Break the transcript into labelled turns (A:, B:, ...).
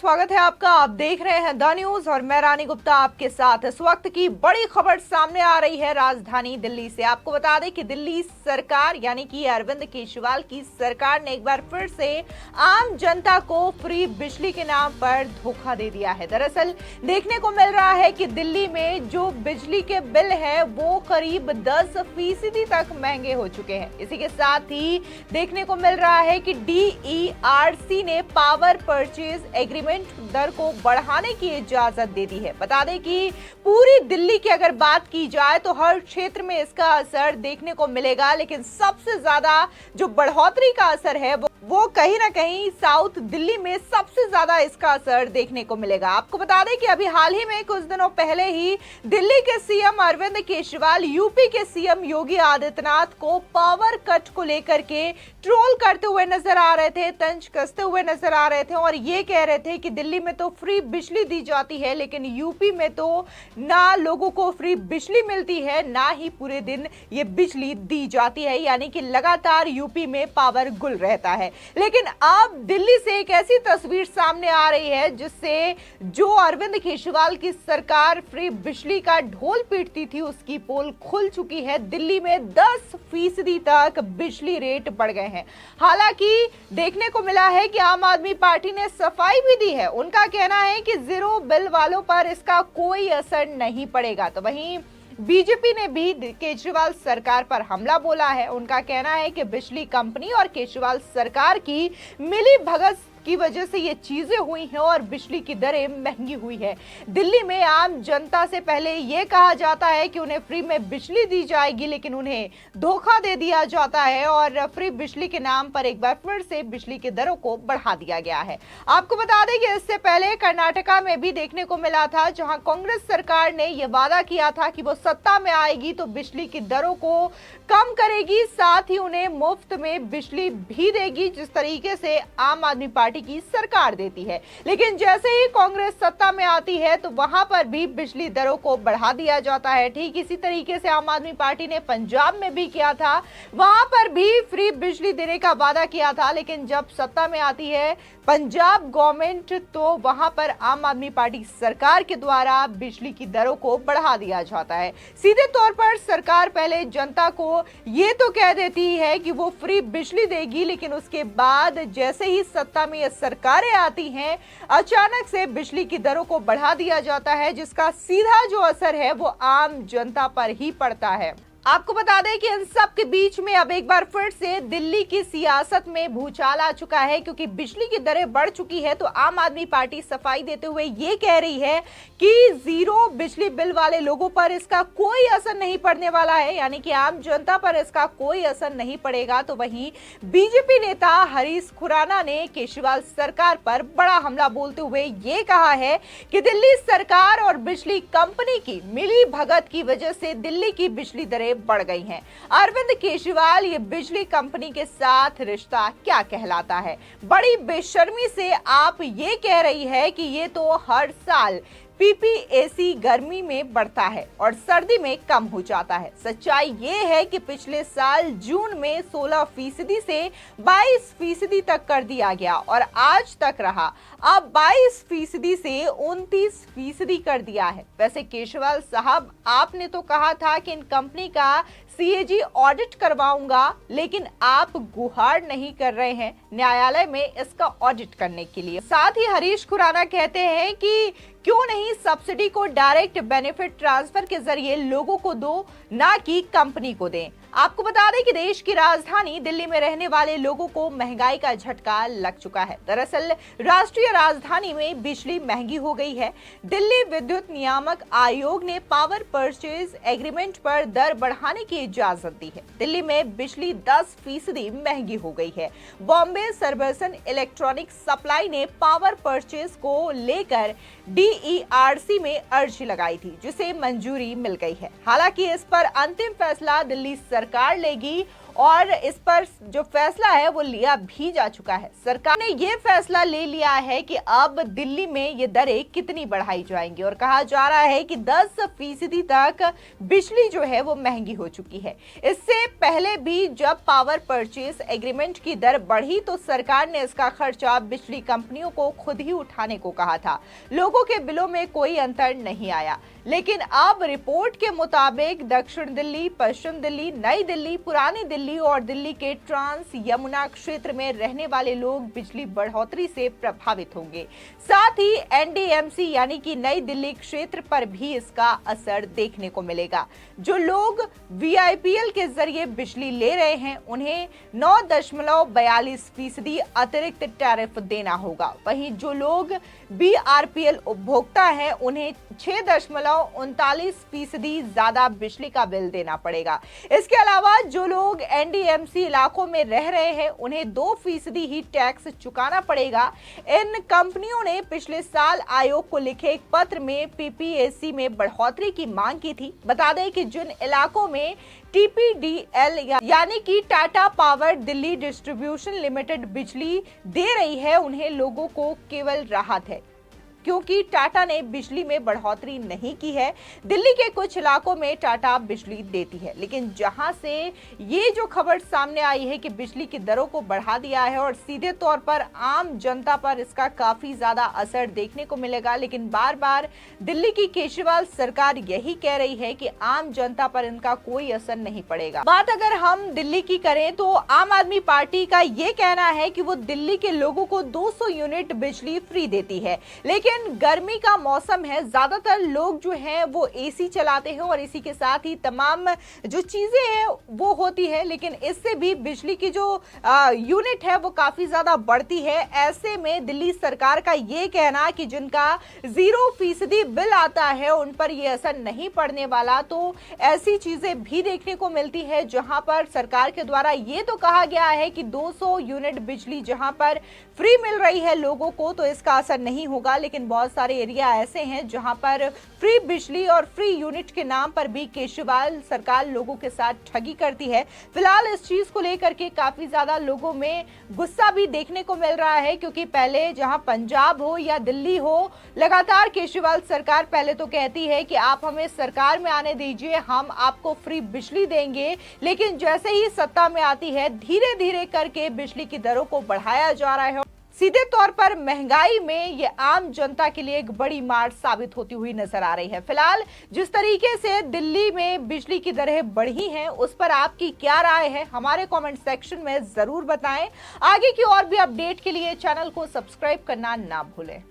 A: स्वागत है आपका। आप देख रहे हैं द न्यूज और मैं रानी गुप्ता आपके साथ। इस वक्त की बड़ी खबर सामने आ रही है राजधानी दिल्ली से। आपको बता दें कि दिल्ली सरकार यानी कि अरविंद केजरीवाल की सरकार ने एक बार फिर से आम जनता को फ्री बिजली के नाम पर धोखा दे दिया है। दरअसल देखने को मिल रहा है कि दिल्ली में जो बिजली के बिल है वो करीब 10% तक महंगे हो चुके हैं। इसी के साथ ही देखने को मिल रहा है कि DERC ने पावर परचेज एग्रीमेंट दर को बढ़ाने की इजाजत दे दी है। बता दें कि पूरी दिल्ली की अगर बात की जाए तो हर क्षेत्र में इसका असर देखने को मिलेगा, लेकिन सबसे ज्यादा जो बढ़ोतरी का असर है वो कहीं ना कहीं साउथ दिल्ली में सबसे ज्यादा इसका असर देखने को मिलेगा। आपको बता दें कि अभी हाल ही में कुछ दिनों पहले ही दिल्ली के सीएम अरविंद केजरीवाल यूपी के सीएम योगी आदित्यनाथ को पावर कट को लेकर के ट्रोल करते हुए नजर आ रहे थे, तंज कसते हुए नजर आ रहे थे और ये कह रहे थे कि दिल्ली में तो फ्री बिजली दी जाती है, लेकिन यूपी में तो ना लोगों को फ्री बिजली मिलती है ना ही पूरे दिन ये बिजली दी जाती है, यानी कि लगातार यूपी में पावर गुल रहता है। लेकिन अब दिल्ली से एक ऐसी तस्वीर सामने आ रही है जिससे जो अरविंद केजरीवाल की सरकार फ्री बिजली का ढोल पीटती थी उसकी पोल खुल चुकी है। दिल्ली में 10% तक बिजली रेट बढ़ गए हैं। हालांकि देखने को मिला है कि आम आदमी पार्टी ने सफाई भी दी है। उनका कहना है कि जीरो बिल वालों पर इसका कोई असर नहीं पड़ेगा। तो वहीं बीजेपी ने भी केजरीवाल सरकार पर हमला बोला है। उनका कहना है कि बिजली कंपनी और केजरीवाल सरकार की मिली भगत की वजह से ये चीजें हुई हैं और बिजली की दरें महंगी हुई है। दिल्ली में आम जनता से पहले ये कहा जाता है कि उन्हें फ्री में बिजली दी जाएगी, लेकिन उन्हें धोखा दे दिया जाता है और फ्री बिजली के नाम पर एक बार फिर से बिजली की दरों को बढ़ा दिया गया है। आपको बता दें कि इससे पहले कर्नाटका में भी देखने को मिला था, जहां कांग्रेस सरकार ने यह वादा किया था कि वो सत्ता में आएगी तो बिजली की दरों को कम करेगी, साथ ही उन्हें मुफ्त में बिजली भी देगी, जिस तरीके से आम आदमी पार्टी की सरकार देती है। लेकिन जैसे ही कांग्रेस सत्ता में आती है तो वहां पर भी बिजली दरों को बढ़ा दिया जाता है। ठीक इसी तरीके से आम आदमी पार्टी ने पंजाब में भी किया था, वहां पर भी फ्री बिजली देने का वादा किया था, लेकिन जब सत्ता में आती है पंजाब गवर्नमेंट तो वहां पर आम आदमी पार्टी सरकार के द्वारा बिजली की दरों को बढ़ा दिया जाता है। सीधे तौर पर सरकार पहले जनता को ये तो कह देती है कि वो फ्री बिजली देगी, लेकिन उसके बाद जैसे ही सत्ता में ये सरकारें आती हैं अचानक से बिजली की दरों को बढ़ा दिया जाता है, जिसका सीधा जो असर है वो आम जनता पर ही पड़ता है। आपको बता दें कि इन सब के बीच में अब एक बार फिर से दिल्ली की सियासत में भूचाल आ चुका है, क्योंकि बिजली की दरें बढ़ चुकी है तो आम आदमी पार्टी सफाई देते हुए ये कह रही है कि जीरो बिजली बिल वाले लोगों पर इसका कोई असर नहीं पड़ने वाला है, यानी कि आम जनता पर इसका कोई असर नहीं पड़ेगा। तो वहीं बीजेपी नेता हरीश खुराना ने केजरीवाल सरकार पर बड़ा हमला बोलते हुए ये कहा है कि दिल्ली सरकार और बिजली कंपनी की मिली भगत की वजह से दिल्ली की बिजली दरें बढ़ गई हैं। अरविंद केजरीवाल ये बिजली कंपनी के साथ रिश्ता क्या कहलाता है? बड़ी बेशर्मी से आप ये कह रही है कि ये तो हर साल PPAC गर्मी में बढ़ता है और सर्दी में कम हो जाता है। सच्चाई ये है कि पिछले साल जून में 16% से 22% तक कर दिया गया और आज तक रहा। अब 22% से 29% कर दिया है। वैसे केजरीवाल साहब, आपने तो कहा था कि इन कंपनी का CAG ऑडिट करवाऊंगा, लेकिन आप गुहार नहीं कर रहे हैं न्यायालय में इसका ऑडिट करने के लिए। साथ ही हरीश खुराना कहते हैं कि क्यों नहीं सब्सिडी को डायरेक्ट बेनिफिट ट्रांसफर के जरिए लोगों को दो, ना कि कंपनी को दें। आपको बता दें कि देश की राजधानी दिल्ली में रहने वाले लोगों को महंगाई का झटका लग चुका है। दरअसल राष्ट्रीय राजधानी में बिजली महंगी हो गई है। दिल्ली विद्युत नियामक आयोग ने पावर परचेज एग्रीमेंट पर दर बढ़ाने की इजाजत दी है। दिल्ली में बिजली 10% महंगी हो गई है। बॉम्बे सर्वेसन इलेक्ट्रॉनिक सप्लाई ने पावर परचेज को लेकर DERC में अर्जी लगाई थी, जिसे मंजूरी मिल गई है। हालांकि इस पर अंतिम फैसला दिल्ली सरकार लेगी और इस पर जो फैसला है वो लिया भी जा चुका है। सरकार ने ये फैसला ले लिया है कि अब दिल्ली में ये दरें कितनी बढ़ाई जाएंगी और कहा जा रहा है कि 10% तक बिजली जो है वो महंगी हो चुकी है। इससे पहले भी जब पावर परचेज एग्रीमेंट की दर बढ़ी तो सरकार ने इसका खर्चा बिजली कंपनियों को खुद ही उठाने को कहा था। लोगों के बिलों में कोई अंतर नहीं आया, लेकिन अब रिपोर्ट के मुताबिक दक्षिण दिल्ली, पश्चिम दिल्ली, नई दिल्ली, पुरानी दिल्ली और दिल्ली के ट्रांस यमुना क्षेत्र में रहने वाले लोग बिजली बढ़ोतरी से प्रभावित होंगे। साथ ही एनडीएमसी यानी कि नई दिल्ली क्षेत्र पर भी इसका असर देखने को मिलेगा। जो लोग वीआईपीएल के जरिए बिजली ले रहे हैं उन्हें 9.42% अतिरिक्त टैरिफ देना होगा। वहीं जो लोग बीआरपीएल उपभोक्ता हैं उन्हें 6.39% ज्यादा बिजली का बिल देना पड़ेगा। इसके अलावा जो लोग एनडीएमसी इलाकों में रह रहे हैं उन्हें 2% ही टैक्स चुकाना पड़ेगा। इन कंपनियों ने पिछले साल आयोग को लिखे एक पत्र में पीपीएसी में बढ़ोतरी की मांग की थी। बता दें कि जिन इलाकों में टीपीडीएल यानी कि Tata power Delhi distribution limited बिजली दे रही है उन्हें लोगों को केवल राहत है, क्योंकि टाटा ने बिजली में बढ़ोतरी नहीं की है। दिल्ली के कुछ इलाकों में टाटा बिजली देती है, लेकिन जहां से ये जो खबर सामने आई है कि बिजली की दरों को बढ़ा दिया है और सीधे तौर पर आम जनता पर इसका काफी ज्यादा असर देखने को मिलेगा। लेकिन बार बार दिल्ली की केजरीवाल सरकार यही कह रही है कि आम जनता पर इनका कोई असर नहीं पड़ेगा। बात अगर हम दिल्ली की करें तो आम आदमी पार्टी का ये कहना है कि वो दिल्ली के लोगों को 200 यूनिट बिजली फ्री देती है, लेकिन गर्मी का मौसम है, ज्यादातर लोग जो हैं वो एसी चलाते हैं और इसी के साथ ही तमाम जो चीजें हैं वो होती है, लेकिन इससे भी बिजली की जो यूनिट है वो काफी ज्यादा बढ़ती है। ऐसे में दिल्ली सरकार का ये कहना कि जिनका 0% बिल आता है उन पर ये असर नहीं पड़ने वाला, तो ऐसी चीजें भी देखने को मिलती है जहां पर सरकार के द्वारा ये तो कहा गया है कि 200 यूनिट बिजली जहां पर फ्री मिल रही है लोगों को तो इसका असर नहीं होगा, लेकिन बहुत सारे एरिया ऐसे हैं जहां पर फ्री बिजली और फ्री यूनिट के नाम पर भी केजरीवाल सरकार लोगों के साथ ठगी करती है। फिलहाल इस चीज को लेकर के काफी ज्यादा लोगों में गुस्सा भी देखने को मिल रहा है, क्योंकि पहले जहां पंजाब हो या दिल्ली हो, लगातार केजरीवाल सरकार पहले तो कहती है कि आप हमें सरकार में आने दीजिए, हम आपको फ्री बिजली देंगे, लेकिन जैसे ही सत्ता में आती है धीरे धीरे करके बिजली की दरों को बढ़ाया जा रहा है। सीधे तौर पर महंगाई में ये आम जनता के लिए एक बड़ी मार साबित होती हुई नजर आ रही है। फिलहाल जिस तरीके से दिल्ली में बिजली की दरें बढ़ी हैं उस पर आपकी क्या राय है हमारे कमेंट सेक्शन में जरूर बताएं। आगे की और भी अपडेट के लिए चैनल को सब्सक्राइब करना ना भूलें।